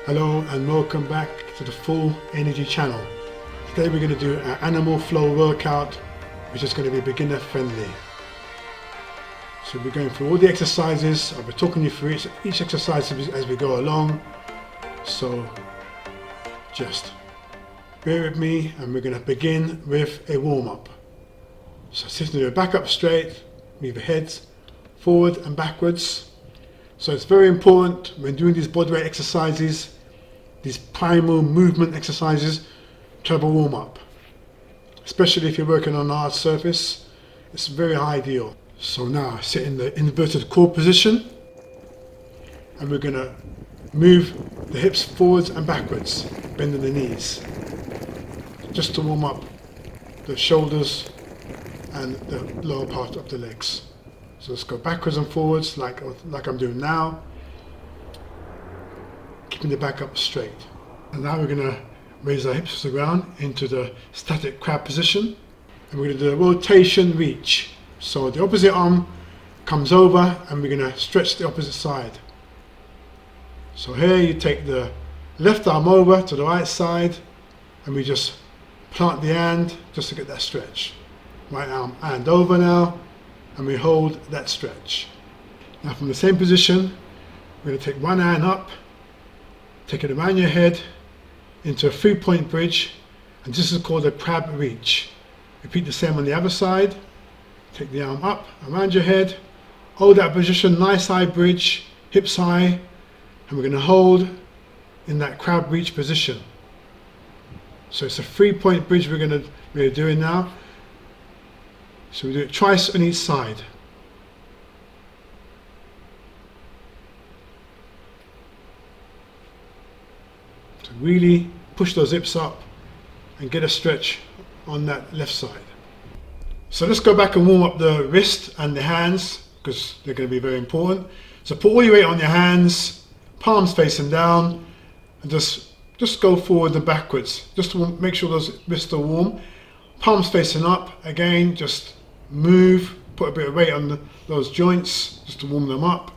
Hello and welcome back to the Full Energy channel. Today we're going to do an animal flow workout which is going to be beginner friendly. So we're going through all the exercises. I'll be talking you through each exercise as we go along. So just bear with me and we're going to begin with a warm-up. So sitting your back up straight, move your heads forward and backwards. So it's very important when doing these bodyweight exercises, these primal movement exercises, to have a warm-up. Especially if you're working on a hard surface, it's very ideal. So now sit in the inverted core position and we're going to move the hips forwards and backwards, bending the knees, just to warm up the shoulders and the lower part of the legs. So let's go backwards and forwards like I'm doing now, keeping the back up straight. And now we're going to raise our hips to the ground into the static crab position, and we're going to do a rotation reach. So the opposite arm comes over and we're going to stretch the opposite side. So here you take the left arm over to the right side and we just plant the hand just to get that stretch. Right arm hand over now and we hold that stretch. Now from the same position we're going to take one hand up, take it around your head into a 3-point bridge, and this is called a crab reach. Repeat the same on the other side. Take the arm up around your head, hold that position, nice high bridge, hips high, and we're going to hold in that crab reach position. So it's a 3-point bridge we're doing now. So we do it twice on each side. So really push those hips up and get a stretch on that left side. So let's go back and warm up the wrist and the hands because they're going to be very important. So put all your weight on your hands, palms facing down, and just go forward and backwards. Just to make sure those wrists are warm. Palms facing up, again, just move, put a bit of weight on those joints just to warm them up.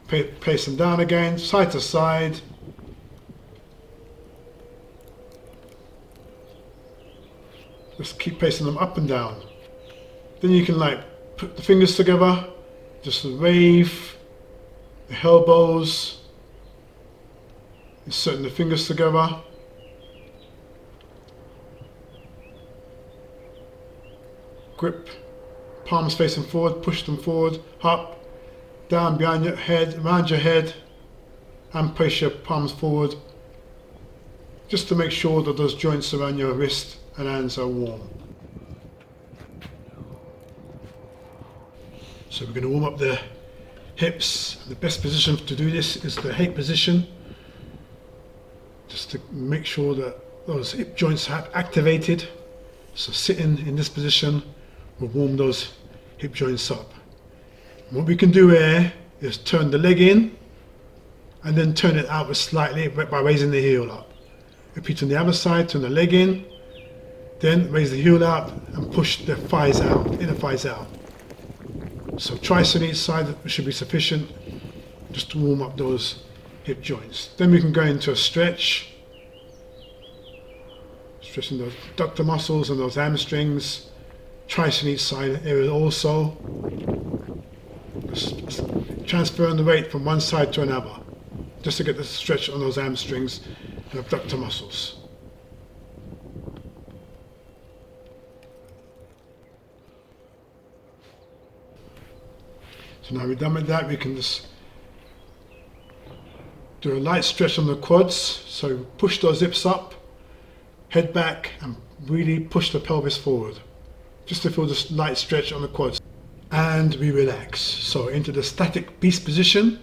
Place them down again, side to side. Just keep placing them up and down. Then you can put the fingers together, just wave the elbows, inserting the fingers together. Grip, palms facing forward, push them forward, up, down behind your head, around your head, and place your palms forward, just to make sure that those joints around your wrist and hands are warm. So we're going to warm up the hips. The best position to do this is the hip position, just to make sure that those hip joints have activated. So sitting in this position will warm those hip joints up. And what we can do here is turn the leg in and then turn it outward slightly by raising the heel up. Repeat on the other side, turn the leg in, then raise the heel out and push the thighs out, inner thighs out. So twice on each side should be sufficient just to warm up those hip joints. Then we can go into a stretch, stretching those adductor muscles and those hamstrings, twice on each side area also. Just transferring the weight from one side to another, just to get the stretch on those hamstrings and abductor muscles. So now we're done with that, we can just do a light stretch on the quads. So push those hips up, head back, and really push the pelvis forward, just to feel this light stretch on the quads. And we relax. So into the static beast position.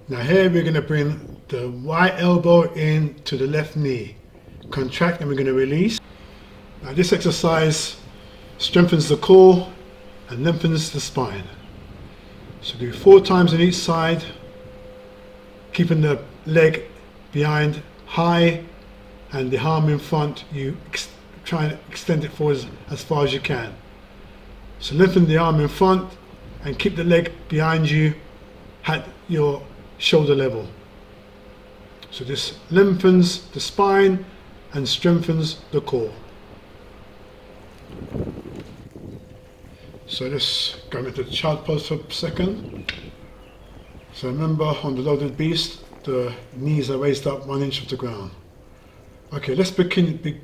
Now here we're going to bring the right elbow in to the left knee. Contract and we're going to release. Now this exercise strengthens the core and lengthens the spine. So do 4 times on each side, keeping the leg behind high and the arm in front. You try and extend it forward as far as you can. So lengthen the arm in front and keep the leg behind you at your shoulder level. So this lengthens the spine and strengthens the core. So let's go into the child pose for a second. So remember, on the loaded beast, the knees are raised up 1 inch off the ground. Okay, let's begin.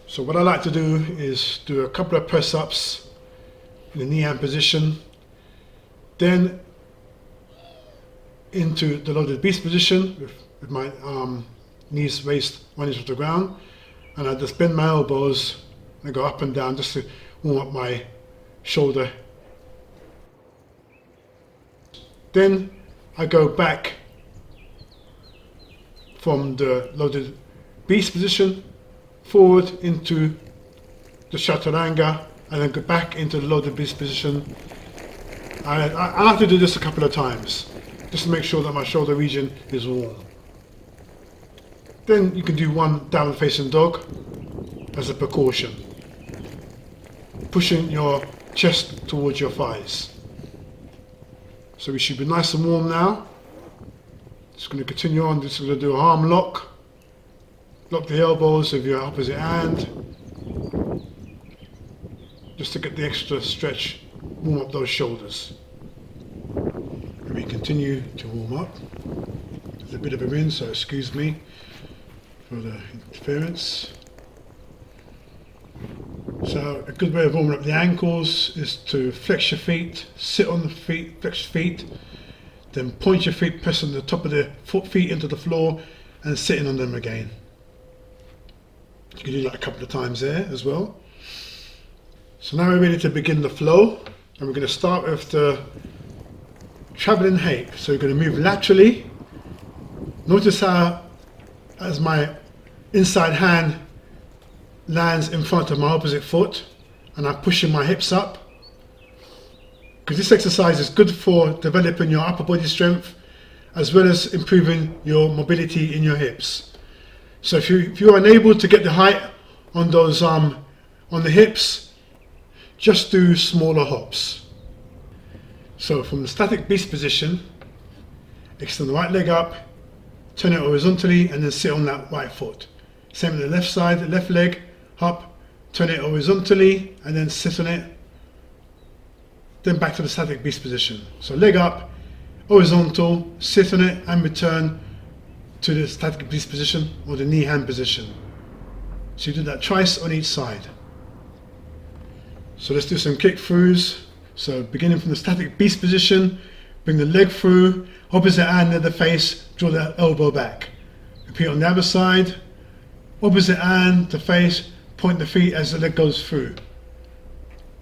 So what I like to do is do a couple of press ups in the knee hand position, then into the loaded beast position with my knees raised 1 inch off the ground, and I just bend my elbows and go up and down just to warm up my shoulder. Then I go back from the loaded beast position forward into the chaturanga, and then go back into the loaded beast position. I have to do this a couple of times just to make sure that my shoulder region is warm. Then you can do one downward facing dog as a precaution, pushing your chest towards your thighs. So we should be nice and warm now. Just going to continue on. Just going to do a arm lock. Lock the elbows of your opposite hand, just to get the extra stretch, warm up those shoulders. And we continue to warm up. There's a bit of a wind, so excuse me for the interference. So a good way of warming up the ankles is to flex your feet, sit on the feet, flex your feet, then point your feet, pressing the top of the feet into the floor and sitting on them again. You can do that a couple of times there as well. So now we're ready to begin the flow, and we're going to start with the travelling hape. So we're going to move laterally. Notice how as my inside hand lands in front of my opposite foot and I'm pushing my hips up, because this exercise is good for developing your upper body strength as well as improving your mobility in your hips. So if you're unable to get the height on those on the hips, just do smaller hops. So from the static beast position, extend the right leg up, turn it horizontally, and then sit on that right foot. Same on the left side, the left leg, hop, turn it horizontally, and then sit on it. Then back to the static beast position. So leg up, horizontal, sit on it, and return to the static beast position or the knee hand position. So you do that twice on each side. So let's do some kick throughs. So beginning from the static beast position, bring the leg through, opposite hand near the face, draw the elbow back. Repeat on the other side, opposite hand to face, point the feet as the leg goes through.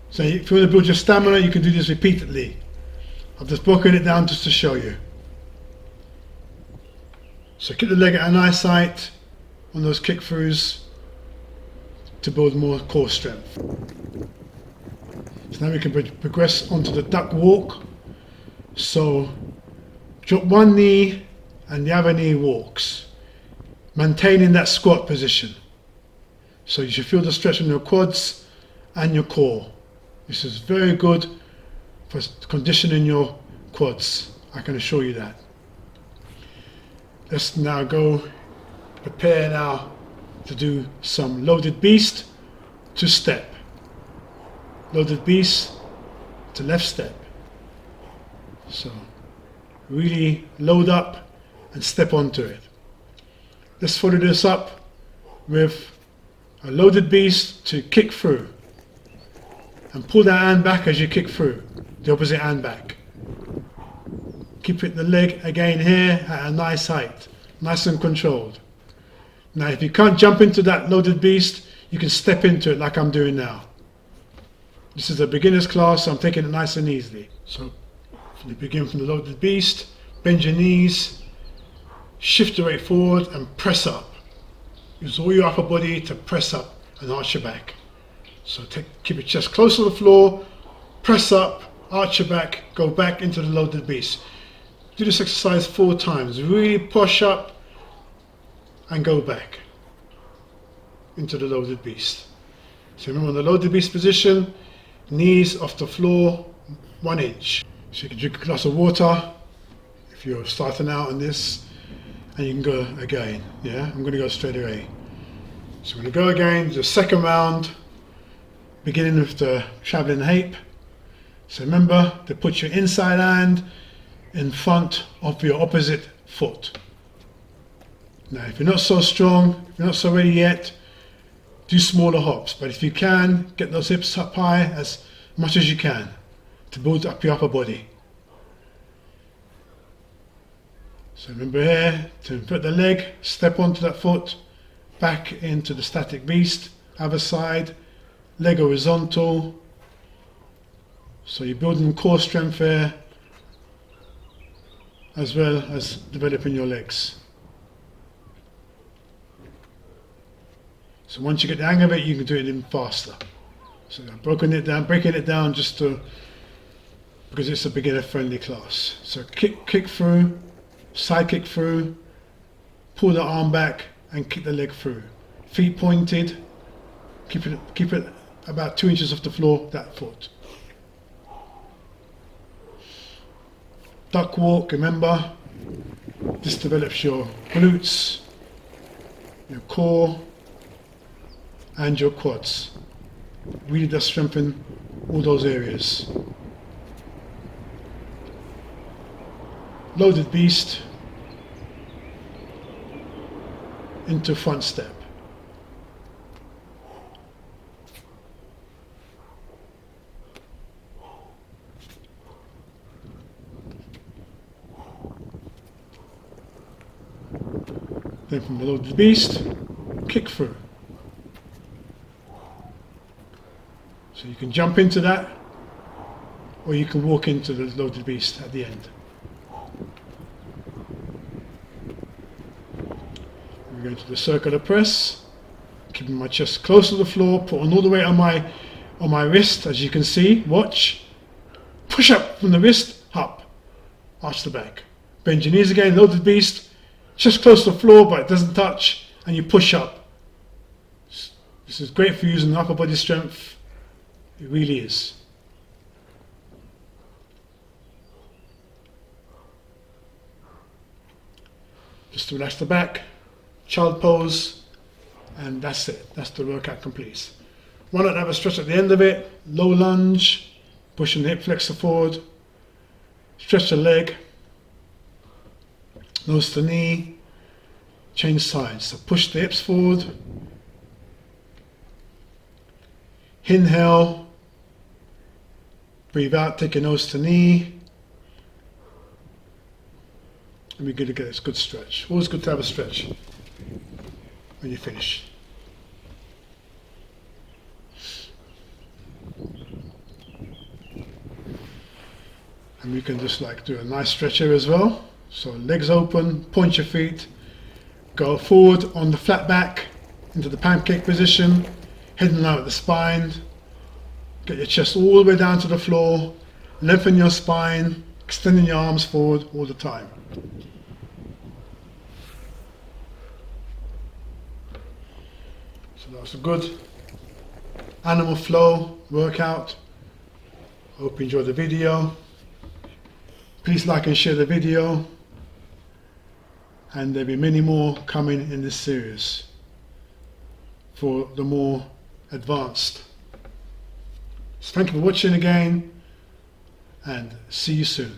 So if you want to build your stamina, you can do this repeatedly. I've just broken it down just to show you. So keep the leg at a nice height on those kick throughs to build more core strength. So now we can progress onto the duck walk. So drop one knee and the other knee walks, maintaining that squat position. So you should feel the stretch on your quads and your core. This is very good for conditioning your quads, I can assure you that. Let's now go prepare now to do some loaded beast to step. Loaded beast to left step. So really load up and step onto it. Let's follow this up with a loaded beast to kick through. And pull that hand back as you kick through, the opposite hand back. Keep it the leg again here at a nice height, nice and controlled. Now if you can't jump into that loaded beast, you can step into it like I'm doing now. This is a beginner's class, so I'm taking it nice and easily. So you begin from the loaded beast, bend your knees, shift your weight forward and press up. Use all your upper body to press up and arch your back. So keep your chest close to the floor, press up, arch your back, go back into the loaded beast. Do this exercise 4 times. Really push up and go back into the loaded beast. So remember, on the loaded beast position, knees off the floor 1 inch. So you can drink a glass of water if you're starting out on this, and you can go again. Yeah, I'm going to go straight away. So I'm going to go again, the second round, beginning with the travelling ape. So remember to put your inside hand in front of your opposite foot. Now if you're not so strong, if you're not so ready yet, do smaller hops, but if you can, get those hips up high as much as you can to build up your upper body. So remember here, to put the leg, step onto that foot, back into the static beast, other side, leg horizontal. So you're building core strength here, as well as developing your legs. So once you get the hang of it, you can do it even faster. So I'm breaking it down just to, because it's a beginner friendly class. So kick through, side kick through, pull the arm back and kick the leg through. Feet pointed, keep it about 2 inches off the floor, that foot. Duck walk, remember, this develops your glutes, your core, and your quads. Really does strengthen all those areas. Loaded beast into front step. Then from the loaded beast, kick through. So you can jump into that, or you can walk into the loaded beast at the end. We're going to the circular press, keeping my chest close to the floor, put on all the weight on my wrist, as you can see. Watch. Push up from the wrist, up. Arch the back. Bend your knees again, loaded beast. Chest close to the floor, but it doesn't touch, and you push up. This is great for using upper body strength. It really is. Just to relax the back, child pose, and that's it. That's the workout complete. Why not have a stretch at the end of it? Low lunge, pushing the hip flexor forward, stretch the leg, nose to knee, change sides. So push the hips forward, inhale, breathe out, take your nose to knee, and we're going to get this good stretch. Always good to have a stretch when you finish. And we can just like do a nice stretch here as well. So legs open, point your feet, go forward on the flat back into the pancake position, head in line with the spine, get your chest all the way down to the floor, lengthen your spine, extending your arms forward all the time. So that's a good animal flow workout. Hope you enjoyed the video. Please like and share the video, and there'll be many more coming in this series for the more advanced. So thank you for watching again, and see you soon.